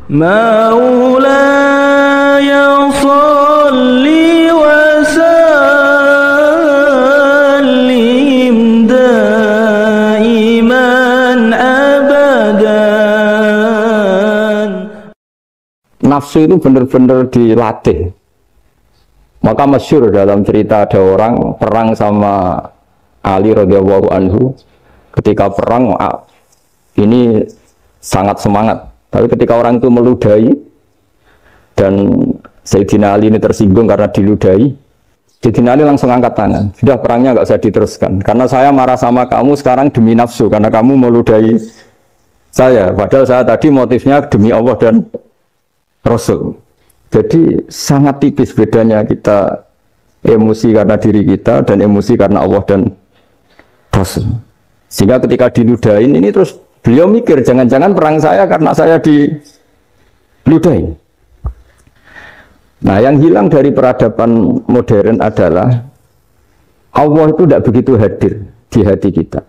مولاي صل وسلم دائما أبدا. Nafsu itu benar-benar dilatih. Maka masyhur dalam cerita ada orang perang sama Ali radhiyallahu anhu. Ketika perang ini sangat semangat. Tapi ketika orang itu meludahi dan Sayyidina Ali ini tersinggung karena diludahi, Sayyidina Ali langsung angkat tangan. Sudah, perangnya nggak usah diteruskan. Karena saya marah sama kamu sekarang demi nafsu karena kamu meludahi saya. Padahal saya tadi motifnya demi Allah dan Rasul. Jadi sangat tipis bedanya kita emosi karena diri kita dan emosi karena Allah dan Rasul. Sehingga ketika diludahin ini terus beliau mikir jangan-jangan perang saya karena saya diludahin. Nah, yang hilang dari peradaban modern adalah Allah itu tidak begitu hadir di hati kita.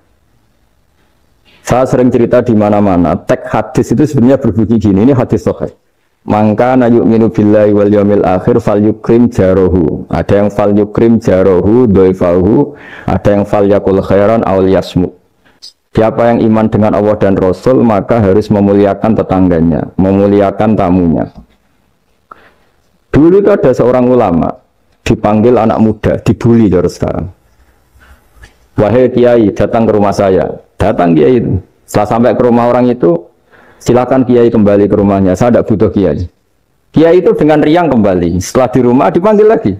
Saya sering cerita di mana-mana, teks hadis itu sebenarnya berbunyi gini, ini hadis sahih. Mangka na yu'minu billahi wal yawmil akhir fal yukrim jarohu. Ada yang fal yukrim jarohu doifahu, ada yang fal yakul khairan awal yasmu. Siapa yang iman dengan Allah dan Rasul maka harus memuliakan tetangganya, memuliakan tamunya. Dulu itu ada seorang ulama dipanggil anak muda, dibully terus sekarang. Wahai kiai, datang ke rumah saya. Datang kiai itu. Setelah sampai ke rumah orang itu, silakan kiai kembali ke rumahnya, saya tidak butuh kiai. Kiai itu dengan riang kembali. Setelah di rumah dipanggil lagi,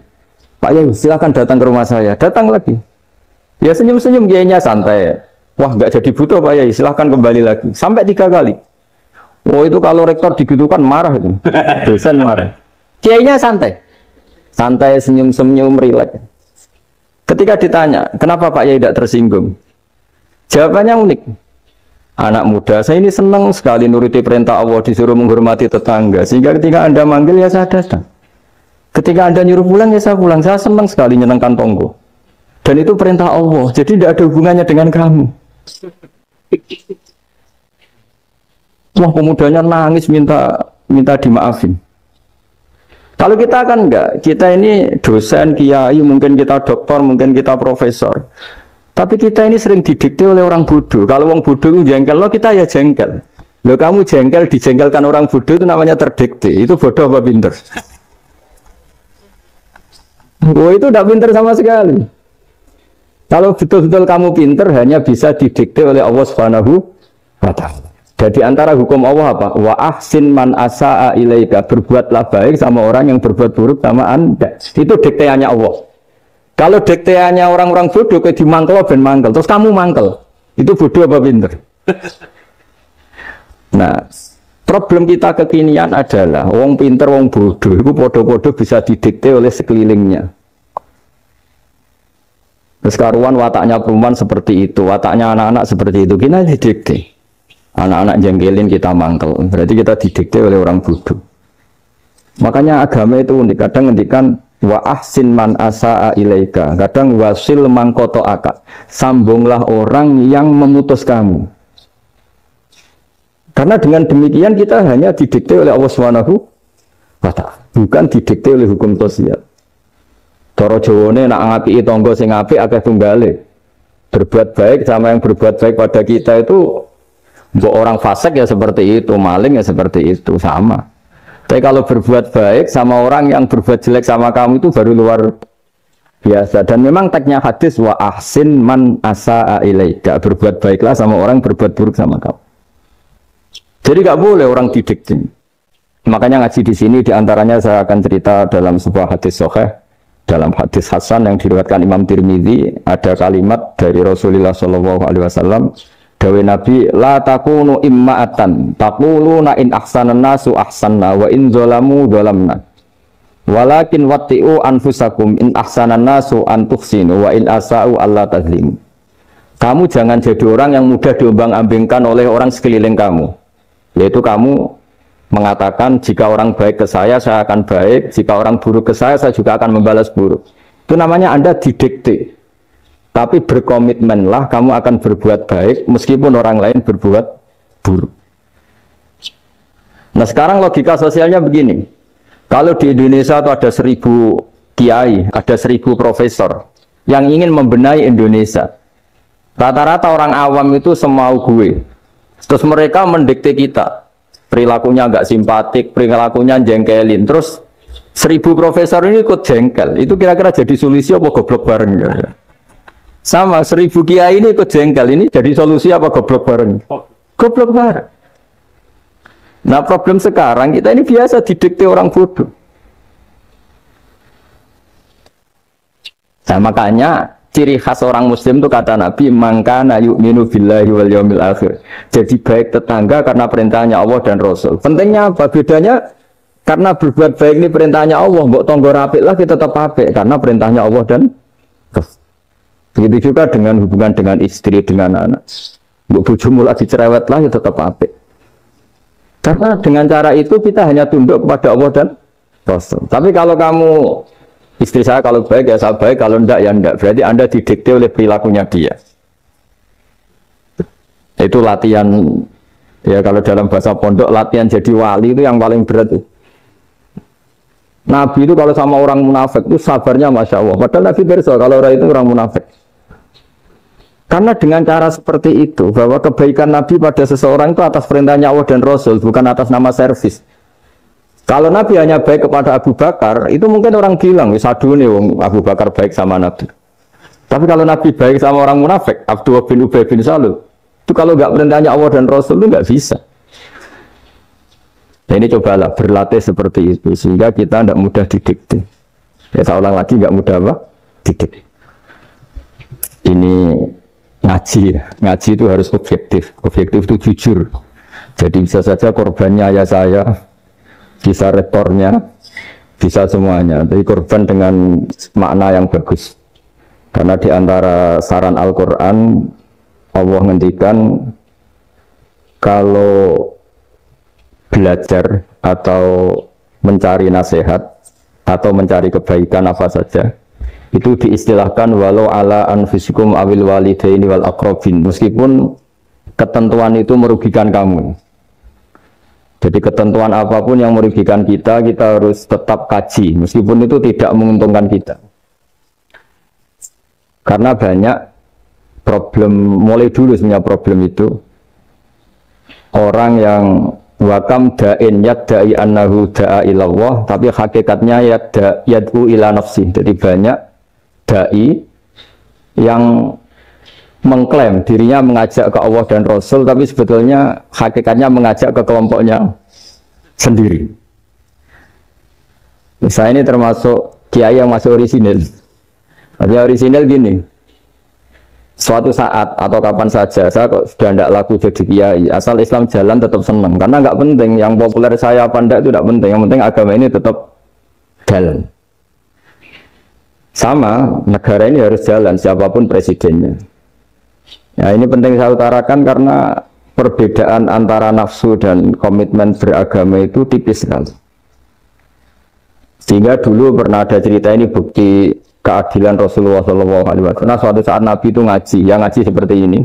Pak Yai silakan datang ke rumah saya. Datang lagi. Ya senyum-senyum, kiainya santai. Wah, nggak jadi butuh Pak Yai, silahkan kembali lagi. Sampai 3 kali. Oh, itu kalau rektor digitukan marah itu. Dosen marah. Kiainya santai. Santai, senyum-senyum, rileks. Ketika ditanya, kenapa Pak Yai tidak tersinggung? Jawabannya unik. Anak muda, saya ini senang sekali nuruti perintah Allah, disuruh menghormati tetangga. Sehingga ketika Anda manggil, ya saya datang. Ketika Anda nyuruh pulang, ya saya pulang. Saya senang sekali nyenangkan tonggo. Dan itu perintah Allah, jadi tidak ada hubungannya dengan kamu. Wah, pemudanya nangis minta dimaafin. Kalau kita kan enggak, kita ini dosen, kiai, mungkin kita doktor, mungkin kita profesor. Tapi kita ini sering didikte oleh orang bodoh. Kalau orang bodoh itu jengkel, lo kita ya jengkel. Lo kamu jengkel, dijengkelkan orang bodoh itu namanya terdikte. Itu bodoh apa pinter? Oh, itu tidak pinter sama sekali. Kalau betul-betul kamu pinter, hanya bisa didikte oleh Allah Subhanahu wa ta'ala. Jadi antara hukum Allah apa? Wa ahsin man asa'a ilaika. Berbuatlah baik sama orang yang berbuat buruk sama Anda. Itu dikteannya Allah. Kalau dikteannya orang-orang bodoh, kayak dimangkel ben mangkel, terus kamu mangkel. Itu bodoh apa pinter? Nah, problem kita kekinian adalah wong pinter, wong bodoh itu bodoh-bodoh bisa didikte oleh sekelilingnya. Terus karuan wataknya perempuan seperti itu, wataknya anak-anak seperti itu, kita didikte. Anak-anak jengkelin kita mangkel, berarti kita didikte oleh orang bodoh. Makanya agama itu unik, kadang ngendikan wa ahsin man asa'a ilaika, kadang wasil man qata'aka, sambunglah orang yang memutus kamu. Karena dengan demikian kita hanya didikte oleh Allah Subhanahu wa ta'ala, bukan didikte oleh hukum sosial. Cara Jawane nak ngapiki tangga sing apik akeh tunggale. Berbuat baik sama yang berbuat baik pada kita itu, mbok orang fasik ya seperti itu, maling ya seperti itu, sama. Tapi kalau berbuat baik sama orang yang berbuat jelek sama kamu itu baru luar biasa. Dan memang teksnya hadis wa ahsin man asa'a ilaika, berbuat baiklah sama orang berbuat buruk sama kamu. Jadi nggak boleh orang didikte. Makanya ngaji di sini diantaranya saya akan cerita dalam sebuah hadis sahih, dalam hadis hasan yang diriwayatkan Imam Tirmidzi, ada kalimat dari Rasulullah SAW. Dawe Nabi, la takunu imma'atan taquluna in ahsanan nasu ahsanna wa in zalamu zalamna walakin watti'u anfusakum in ahsanan nasu an tuhsinu wa in asa'u alla tazlimu. Kamu jangan jadi orang yang mudah diombang-ambingkan oleh orang sekeliling kamu, yaitu kamu mengatakan jika orang baik ke saya akan baik, jika orang buruk ke saya juga akan membalas buruk. Itu namanya Anda didikte. Tapi berkomitmenlah kamu akan berbuat baik meskipun orang lain berbuat buruk. Nah sekarang logika sosialnya begini, kalau di Indonesia itu ada 1000 kiai, ada 1000 profesor yang ingin membenahi Indonesia. Rata-rata orang awam itu semau gue. Terus mereka mendikte kita, perilakunya nggak simpatik, perilakunya jengkelin. Terus 1000 profesor ini ikut jengkel. Itu kira-kira jadi solusi apa goblok bareng ya? Sama 1000 kiai ini ikut jengkel. Ini jadi solusi apa goblok bareng? Goblok bareng. Nah problem sekarang kita ini biasa didikte orang bodoh. Nah makanya ciri khas orang muslim itu kata Nabi mangkana yu'minu billahi wal yaumil akhir. Jadi baik tetangga karena perintahnya Allah dan Rasul. Pentingnya apa? Bedanya karena berbuat baik ini perintahnya Allah, mbok tonggo apik lah kita tetap apik karena perintahnya Allah dan Rasul. Begitu juga dengan hubungan dengan istri, dengan anak. Mbok bojomu lagi cerewet lah ya tetap apik. Karena dengan cara itu kita hanya tunduk kepada Allah dan Rasul. Tapi kalau kamu, istri saya kalau baik ya saya baik, kalau enggak ya enggak. Berarti Anda didikte oleh perilakunya dia. Itu latihan, ya kalau dalam bahasa pondok, latihan jadi wali itu yang paling berat. Nabi itu kalau sama orang munafik itu sabarnya Masya Allah. Padahal Nabi berso kalau orang itu orang munafik. Karena dengan cara seperti itu, bahwa kebaikan Nabi pada seseorang itu atas perintahnya Allah dan Rasul, bukan atas nama servis. Kalau Nabi hanya baik kepada Abu Bakar, itu mungkin orang bilang, sadu nih Abu Bakar baik sama Nabi. Tapi kalau Nabi baik sama orang munafik, Abdullah bin Ubay bin Salul, itu kalau nggak perintahnya Allah dan Rasul itu nggak bisa. Nah, ini cobalah berlatih seperti itu, sehingga kita tidak mudah didikte. Ya saya ulang lagi, nggak mudah apa? Didikte. Ini ngaji itu harus objektif itu jujur. Jadi bisa saja korbannya ayah saya, bisa rektornya, bisa semuanya. Tapi korban dengan makna yang bagus. Karena di antara saran Al-Quran Allah ngendikan kalau belajar atau mencari nasihat atau mencari kebaikan apa saja itu diistilahkan walau ala anfusikum awil walidaini wal aqrabin, meskipun ketentuan itu merugikan kamu. Jadi ketentuan apapun yang merugikan kita harus tetap kaji meskipun itu tidak menguntungkan kita. Karena banyak problem, mulai dulu sebenarnya problem itu orang yang wakam da'in yadda'i annahu da'a ilallah tapi hakikatnya yad'u ila nafsi. Jadi banyak da'i yang mengklaim dirinya mengajak ke Allah dan Rasul tapi sebetulnya hakikatnya mengajak ke kelompoknya sendiri. Saya ini termasuk kiai yang masih orisinil. Artinya orisinil gini, suatu saat atau kapan saja saya kok sudah tidak laku jadi kiai, asal Islam jalan tetap senang, karena nggak penting yang populer saya apa enggak itu tidak penting, yang penting agama ini tetap jalan. Sama, negara ini harus jalan, siapapun presidennya. Ya ini penting saya utarakan karena perbedaan antara nafsu dan komitmen beragama itu tipis sekali. Sehingga dulu pernah ada cerita ini bukti keadilan Rasulullah SAW. Nah suatu saat Nabi itu ngaji, yang ngaji seperti ini.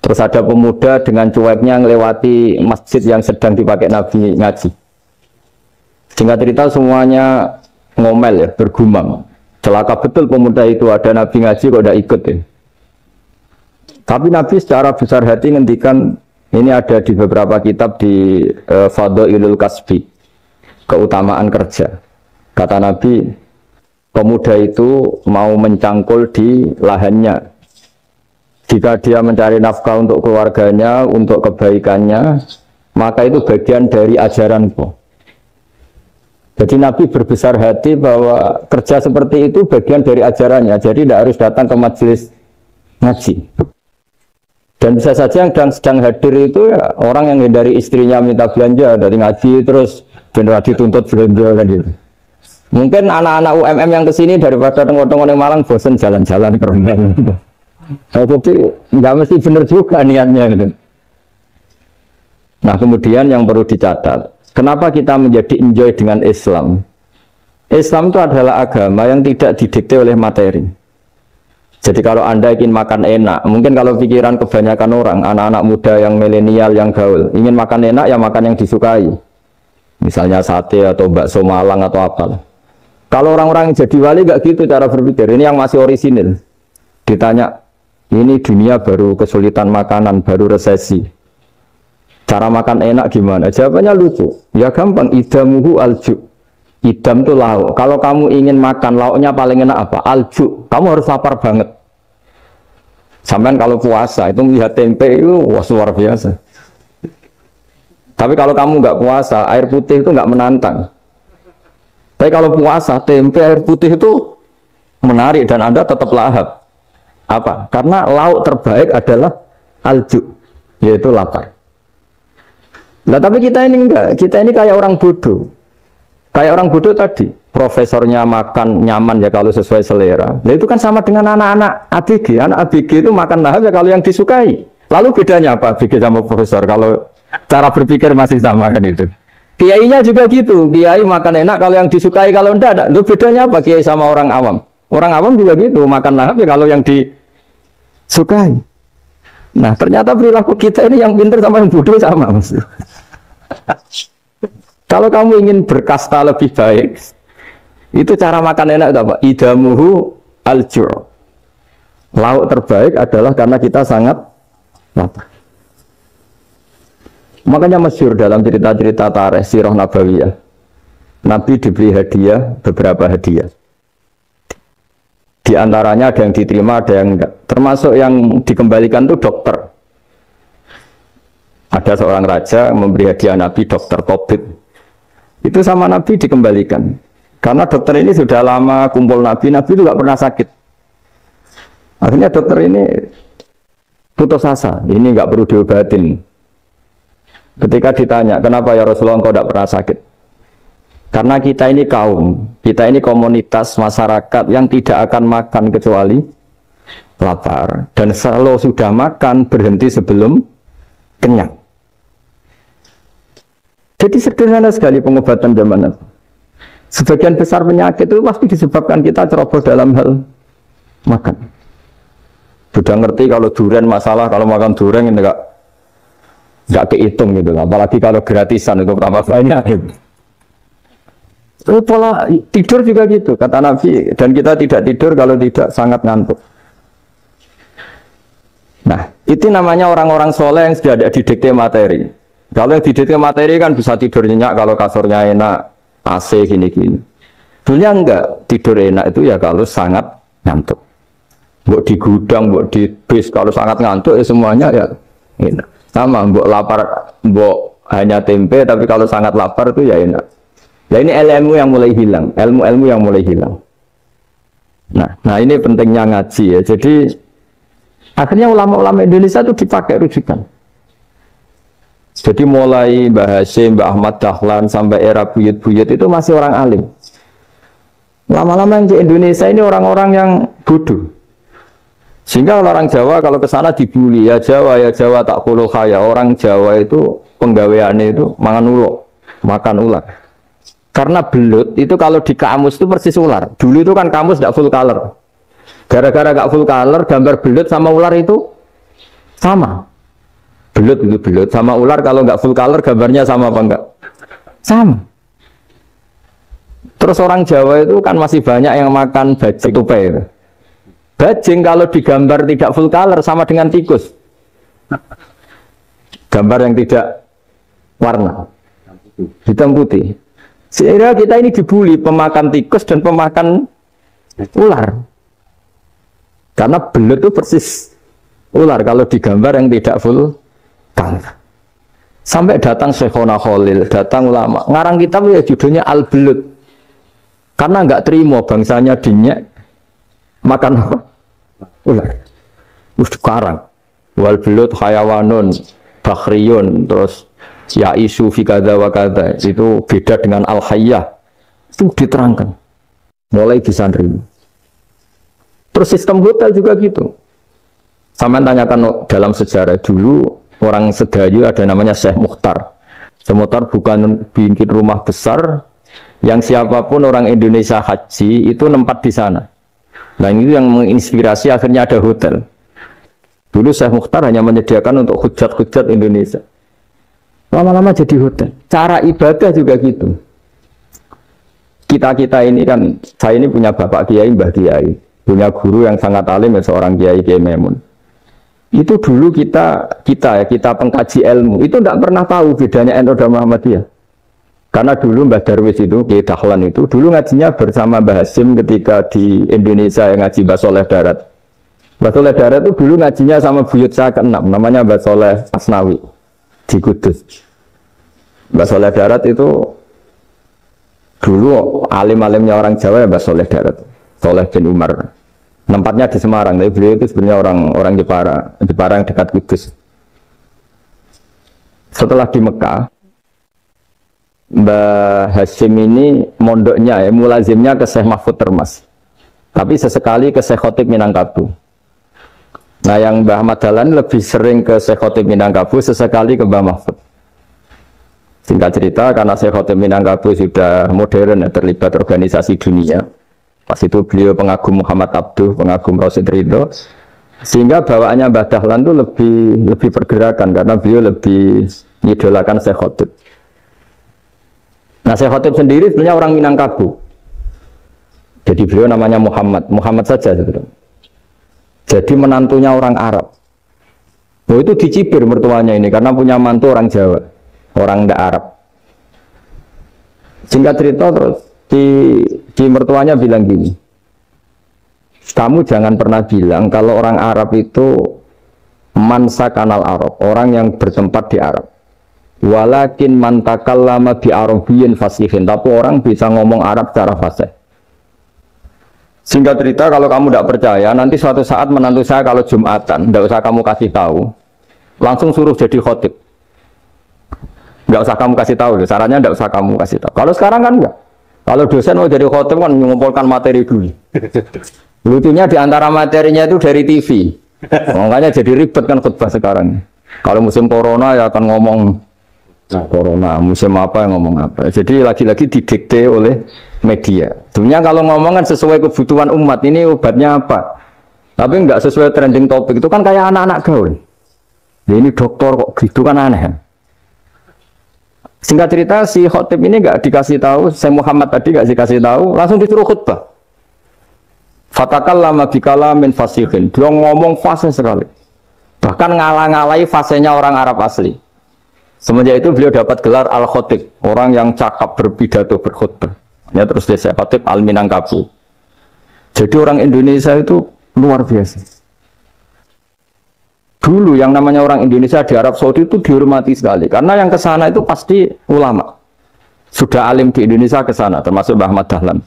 Terus ada pemuda dengan cueknya melewati masjid yang sedang dipakai Nabi ngaji. Sehingga cerita semuanya ngomel ya, bergumam. Celaka betul pemuda itu, ada Nabi ngaji kok tidak ikut ya. Tapi Nabi secara besar hati ngendikan, ini ada di beberapa kitab di Fadhailul Kasbi, keutamaan kerja. Kata Nabi, pemuda itu mau mencangkul di lahannya. Jika dia mencari nafkah untuk keluarganya, untuk kebaikannya, maka itu bagian dari ajaranku. Jadi Nabi berbesar hati bahwa kerja seperti itu bagian dari ajarannya. Jadi tidak harus datang ke majelis ngaji. Dan bisa saja yang sedang hadir itu ya orang yang dari istrinya minta belanja dari ngaji terus benar dituntut belanja kan gitu. Mungkin anak-anak UMM yang kesini daripada tengok-tengok yang Malang bosan jalan-jalan ke rumah. Tapi nggak mesti benar juga niatnya gitu. Nah kemudian yang perlu dicatat, kenapa kita menjadi enjoy dengan Islam? Islam itu adalah agama yang tidak didikte oleh materi. Jadi kalau Anda ingin makan enak, mungkin kalau pikiran kebanyakan orang, anak-anak muda yang milenial, yang gaul, ingin makan enak ya makan yang disukai. Misalnya sate atau bakso Malang atau apa. Kalau orang-orang yang jadi wali nggak gitu cara berpikir. Ini yang masih orisinil. Ditanya, ini dunia baru kesulitan makanan, baru resesi. Cara makan enak gimana? Jawabannya lucu. Ya gampang, idamuhu alju. Idam itu lauk. Kalau kamu ingin makan lauknya paling enak apa? Alju. Kamu harus lapar banget. Sampai kalau puasa itu melihat tempe itu wah luar biasa. Tapi kalau kamu nggak puasa, air putih itu nggak menantang. Tapi kalau puasa, tempe air putih itu menarik dan Anda tetap lahap. Apa? Karena lauk terbaik adalah alju, yaitu lapar. Nah tapi kita ini enggak. Kita ini kayak orang bodoh. Kayak orang bodoh tadi, profesornya makan nyaman ya kalau sesuai selera. Nah itu kan sama dengan anak-anak ABG. Anak ABG itu makan lahap ya kalau yang disukai. Lalu bedanya apa ABG sama profesor? Kalau cara berpikir masih sama kan itu. Kiainya juga gitu. Kiai makan enak kalau yang disukai, kalau enggak. Itu bedanya apa kiai sama orang awam? Orang awam juga gitu, makan lahap ya kalau yang disukai. Nah ternyata perilaku kita ini yang pintar sama yang bodoh sama. Kalau kamu ingin berkasta lebih baik, itu cara makan enak itu apa? Idamuhu aljur. Lauk terbaik adalah karena kita sangat lapar. Makanya masyhur dalam cerita-cerita tarikh sirah nabawiyah. Nabi diberi hadiah, beberapa hadiah. Di antaranya ada yang diterima, ada yang enggak. Termasuk yang dikembalikan itu dokter. Ada seorang raja memberi hadiah Nabi dokter Tobit. Itu sama Nabi dikembalikan. Karena dokter ini sudah lama kumpul Nabi itu gak pernah sakit. Akhirnya dokter ini putus asa, ini gak perlu diobatin. Ketika ditanya, kenapa ya Rasulullah engkau gak pernah sakit? Karena kita ini kaum, kita ini komunitas masyarakat yang tidak akan makan kecuali lapar. Dan selalu sudah makan berhenti sebelum kenyang. Jadi sederhana sekali pengobatan zaman itu. Sebagian besar penyakit itu pasti disebabkan kita ceroboh dalam hal makan. Sudah ngerti kalau durian masalah, kalau makan durian ini nggak kehitung gitu. Apalagi kalau gratisan itu tambah banyak. Gitu. Pola tidur juga gitu, kata Nabi. Dan kita tidak tidur kalau tidak sangat ngantuk. Nah, itu namanya orang-orang soleh yang sudah ada didikte materi. Kalau yang didikte materi kan bisa tidur nyenyak kalau kasurnya enak, AC gini-gini. Dulunya enggak, tidur enak itu ya kalau sangat ngantuk. Mbok di gudang, mbok di bis, kalau sangat ngantuk ya semuanya ya enak. Sama, mbok lapar, mbok hanya tempe, tapi kalau sangat lapar itu ya enak. Ya ini ilmu yang mulai hilang, ilmu-ilmu yang mulai hilang. Nah ini pentingnya ngaji ya. Jadi akhirnya ulama-ulama Indonesia itu dipakai rujukan. Jadi mulai Mbah Hasyim, Mbah Ahmad Dahlan sampai era buyut-buyut itu masih orang alim. Lama-lama yang di Indonesia ini orang-orang yang bodoh. Sehingga orang Jawa kalau ke sana dibully, ya Jawa tak puluh kaya. Orang Jawa itu penggaweannya itu mangan ulo, makan ular. Karena belut itu kalau di kamus itu persis ular. Dulu itu kan kamus tidak full color. Gara-gara gak full color, gambar belut sama ular itu sama. Belut itu belut sama ular kalau nggak full color gambarnya sama apa enggak? Sama. Terus orang Jawa itu kan masih banyak yang makan bajing tupai. Bajing kalau digambar tidak full color sama dengan tikus. Gambar yang tidak warna hitam putih. Sehingga kita ini dibully pemakan tikus dan pemakan ular. Karena belut itu persis ular kalau digambar yang tidak full. Sampai datang Syekhona Khalil, datang ulama ngarang kitab ya judulnya Al-Belut. Karena nggak terima bangsanya dinyek makan apa? Ular. Karang wal belut hayawanun bakhriyun, terus ya isu fi kadza wa kadza, itu beda dengan al-hayyah. Itu diterangkan mulai bisa nerima. Terus sistem hotel juga gitu. Sama tanyakan dalam sejarah dulu orang Sedayu ada namanya Syekh Mukhtar. Syekh Mukhtar bukan bikin rumah besar yang siapapun orang Indonesia haji itu nempat di sana. Nah ini yang menginspirasi akhirnya ada hotel. Dulu Syekh Mukhtar hanya menyediakan untuk hujat-hujat Indonesia. Lama-lama jadi hotel. Cara ibadah juga gitu. Kita ini kan, saya ini punya bapak kiai, mbah kiai. Punya guru yang sangat alim, seorang kiai Memun. Itu dulu kita pengkaji ilmu. Itu tidak pernah tahu bedanya NU dan Muhammadiyah. Karena dulu Mbah Darwis itu, Kiai Dahlan itu, dulu ngajinya bersama Mbah Hasim ketika di Indonesia yang ngaji Mbah Soleh Darat. Mbah Soleh Darat itu dulu ngajinya sama buyut saya ke-6, namanya Mbah Soleh Asnawi di Kudus. Mbah Soleh Darat itu dulu alim-alimnya orang Jawa ya Mbah Soleh Darat, Soleh bin Umar. Tempatnya di Semarang, tapi beliau itu sebenarnya orang Jepara yang dekat Kudus. Setelah di Mekah, Mbah Hasyim ini mondoknya mulazimnya ke Syekh Mahfud Termas. Tapi sesekali ke Syekh Khotib Minangkabau. Nah yang Mbah Ahmad Dahlan lebih sering ke Syekh Khotib Minangkabau, sesekali ke Mbah Mahfud. Singkat cerita, karena Syekh Khotib Minangkabau sudah modern, terlibat organisasi dunia. Pas itu beliau pengagum Muhammad Abduh, pengagum Rasid Ridho. Sehingga bawaannya Mbah Dahlan itu lebih pergerakan, karena beliau lebih mengidolakan Syekh Khotib. Nah, Syekh Khotib sendiri sebenarnya orang Minangkabau. Jadi beliau namanya Muhammad saja sebetulnya. Jadi menantunya orang Arab. Oh itu dicibir mertuanya ini karena punya mantu orang Jawa, orang ndak Arab. Singkat cerita terus di mertuanya bilang gini, kamu jangan pernah bilang kalau orang Arab itu mansa kanal Arab, orang yang bertempat di Arab. Walakin mantakallama bi arabiyyin fasihin, tapi orang bisa ngomong Arab secara fasih. Singkat cerita, kalau kamu tidak percaya, nanti suatu saat menantu saya kalau Jumatan, tidak usah kamu kasih tahu, langsung suruh jadi khotib. Tidak usah kamu kasih tahu, sarannya tidak usah kamu kasih tahu. Kalau sekarang kan enggak. Kalau dosen mau jadi khotib kan mengumpulkan materi dulu. Lucunya di antara materinya itu dari TV. Makanya jadi ribet kan khutbah sekarang. Kalau musim corona ya akan ngomong corona, musim apa yang ngomong apa. Jadi lagi-lagi didikte oleh media. Sebenarnya kalau ngomong kan sesuai kebutuhan umat, ini obatnya apa. Tapi enggak sesuai trending topik, itu kan kayak anak-anak gaul. Ya ini dokter kok gitu kan aneh. Singkat cerita si khotib ini enggak dikasih tahu, Syekh Muhammad tadi enggak dikasih tahu, langsung disuruh khutbah. Fatakallama bikalamin fasihin. Dia ngomong fasih sekali. Bahkan ngalah-ngalahi fasihnya orang Arab asli. Semenjak itu beliau dapat gelar Al-Khotib, orang yang cakap berpidato berkhutbah. Ya terus dia Syekh Khotib Al-Minangkabau. Jadi orang Indonesia itu luar biasa. Dulu yang namanya orang Indonesia di Arab Saudi itu dihormati sekali, karena yang ke sana itu pasti ulama. Sudah alim di Indonesia ke sana, termasuk Mbah Ahmad Dahlan,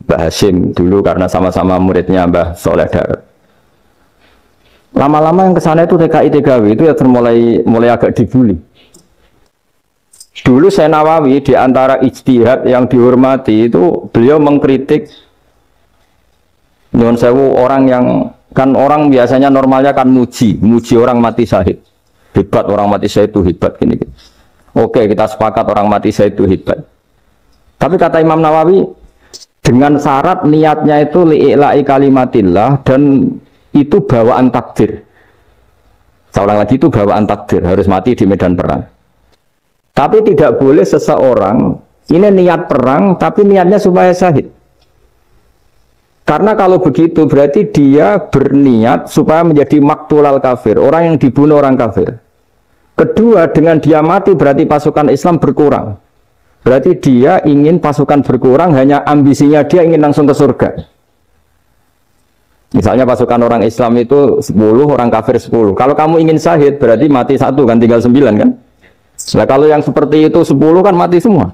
Mbah Hasyim dulu karena sama-sama muridnya Mbah Soleh Darat. Lama-lama yang ke sana itu TKI TKW itu ya mulai agak dibully. Dulu Syekh Nawawi di antara ijtihad yang dihormati itu beliau mengkritik nyuwun sewu orang yang kan orang biasanya normalnya kan muji orang mati syahid. Hebat orang mati syahid itu hebat gini. Oke, kita sepakat orang mati syahid itu hebat. Tapi kata Imam Nawawi dengan syarat niatnya itu li'ila'i kalimatillah dan itu bawaan takdir. Seorang lagi itu bawaan takdir, harus mati di medan perang. Tapi tidak boleh seseorang ini niat perang, tapi niatnya supaya syahid. Karena kalau begitu berarti dia berniat supaya menjadi maktulal kafir, orang yang dibunuh orang kafir. Kedua, dengan dia mati berarti pasukan Islam berkurang. Berarti dia ingin pasukan berkurang, hanya ambisinya dia ingin langsung ke surga. Misalnya pasukan orang Islam itu 10, orang kafir 10. Kalau kamu ingin syahid berarti mati 1 kan, tinggal 9 kan. Nah kalau yang seperti itu 10 kan mati semua.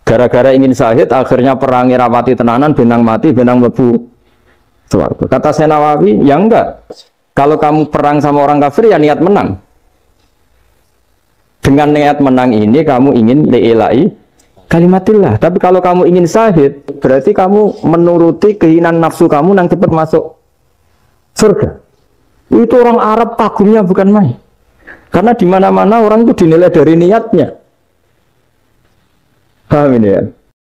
Gara-gara ingin syahid akhirnya perangi rapati tenanan, benang mati, benang lebu. Kata Syekh Nawawi, ya enggak. Kalau kamu perang sama orang kafir ya niat menang. Dengan niat menang ini kamu ingin li'ila'i kalimatillah. Tapi kalau kamu ingin syahid berarti kamu menuruti keinginan nafsu kamu yang cepat masuk surga. Itu orang Arab kagumnya bukan main. Karena di mana-mana orang itu dinilai dari niatnya. Paham ini ya?